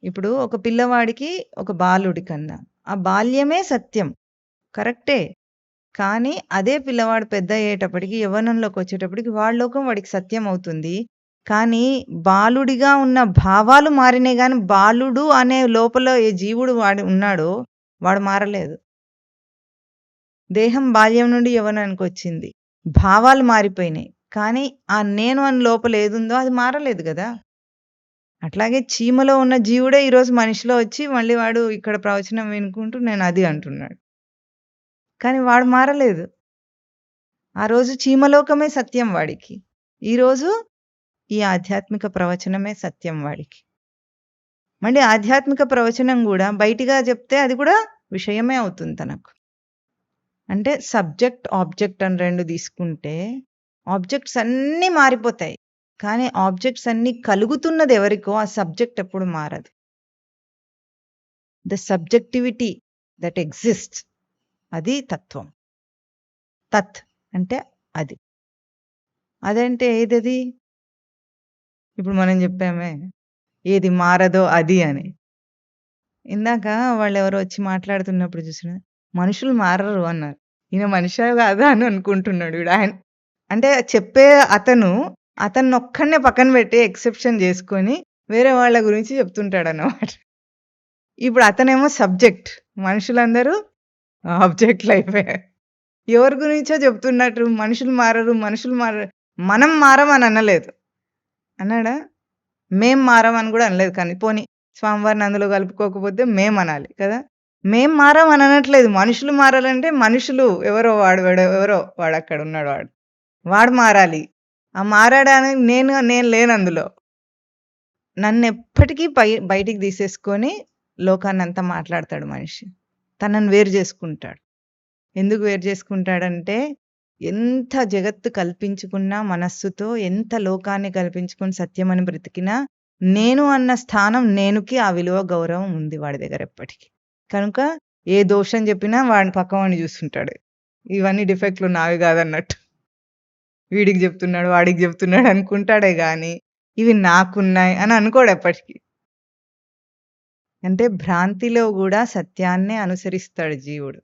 ఇప్పుడు ఒక పిల్లవాడికి, ఒక బాలుడికన్నా ఆ బాల్యమే సత్యం. కరెక్టే. కానీ అదే పిల్లవాడు పెద్దయ్యేటప్పటికి, యవ్వనంలోకొచ్చేటప్పటికి వాడి లోకం వాడికి సత్యం అవుతుంది. కానీ బాలుడిగా ఉన్న భావాలు మారినాయి గానీ, బాలుడు అనే లోపల ఏ జీవుడు వాడు ఉన్నాడో వాడు మారలేదు. దేహం బాల్యం నుండి యవ్వనానికొచ్చింది. భావాలు మారిపోయినాయి. కానీ ఆ నేను అని లోపల ఏదుందో అది మారలేదు గదా! అట్లాగే చీమలో ఉన్న జీవుడే ఈరోజు మనిషిలో వచ్చి మళ్ళీ వాడు ఇక్కడ ప్రవచనం వినుకుంటూ నేనది అంటున్నాడు. కానీ వాడు మారలేదు. ఆ రోజు చీమలోకమే సత్యం వాడికి. ఈరోజు ఈ ఆధ్యాత్మిక ప్రవచనమే సత్యం వాడికి. మళ్ళీ ఆధ్యాత్మిక ప్రవచనం గూడా బయటిగా చెప్తే అది కూడా విషయమే అవుతుంది తనకు. అంటే సబ్జెక్ట్, ఆబ్జెక్ట్ అని 2 తీసుకుంటే ఆబ్జెక్ట్స్ అన్నీ మారిపోతాయి. కానీ ఆబ్జెక్ట్స్ అన్నీ కలుగుతున్నది ఎవరికో ఆ సబ్జెక్ట్ ఎప్పుడు మారదు. ద సబ్జెక్టివిటీ దట్ ఎగ్జిస్ట్స్ అది తత్వం. తత్ అంటే అది. అదంటే ఏదది? ఇప్పుడు మనం చెప్పామే, ఏది మారదో అది అని. ఇందాక వాళ్ళెవరో వచ్చి మాట్లాడుతున్నప్పుడు చూసినా, మనుషులు మారరు అన్నారు. ఈయన మనిషా కాదా అని అనుకుంటున్నాడు వీడు. అంటే చెప్పే అతన్నొక్కడినే పక్కన పెట్టి ఎక్సెప్షన్ చేసుకొని వేరే వాళ్ళ గురించి చెప్తుంటాడన్నమాట. ఇప్పుడు అతనేమో సబ్జెక్ట్. మనుషులందరూ ఆబ్జెక్ట్‌లయిపోయారు. ఎవరి గురించో చెప్తున్నట్టు మనుషులు మారరు, మనుషులు మారరు. మనం మారమని అనలేదు. అన్నాడా? మేం మారమని గూడా అనలేదు. కానీ పోనీ స్వామివారిని అందులో కలుపుకోకపోతే మేమనాలి కదా! మేం మారమని అనట్లేదు. మనుషులు మారాలంటే మనుషులు ఎవరో ఎవరో వాడక్కడున్నాడు వాడు. వాడు మారాలి. ఆ మారాడానికి నేను లేనందులో. నన్నెప్పటికీ బయటికి తీసేసుకొని లోకాన్నంతా మాట్లాడతాడు మనిషి. తనని వేరు చేసుకుంటాడు. ఎందుకు వేరు చేసుకుంటాడంటే, ఎంత జగత్తు కల్పించుకున్నా మనస్సుతో, ఎంత లోకాన్ని కల్పించుకొని సత్యమని బ్రతికినా, నేను అన్న స్థానం నేనుకి ఆ విలువ, గౌరవం ఉంది వాడి దగ్గర ఎప్పటికి. కనుక ఏ దోషం చెప్పినా వాడిని పక్కవాడిని చూస్తుంటాడు. ఇవన్నీ డిఫెక్ట్‌లు నావి కాదన్నట్టు. వీడికి చెప్తున్నాడు, వాడికి చెప్తున్నాడు అనుకుంటాడే గానీ, ఇవి నాకున్నాయి అని అనుకోడు ఎప్పటికి. అంటే భ్రాంతిలో గూడా సత్యాన్నే అనుసరిస్తాడు జీవుడు.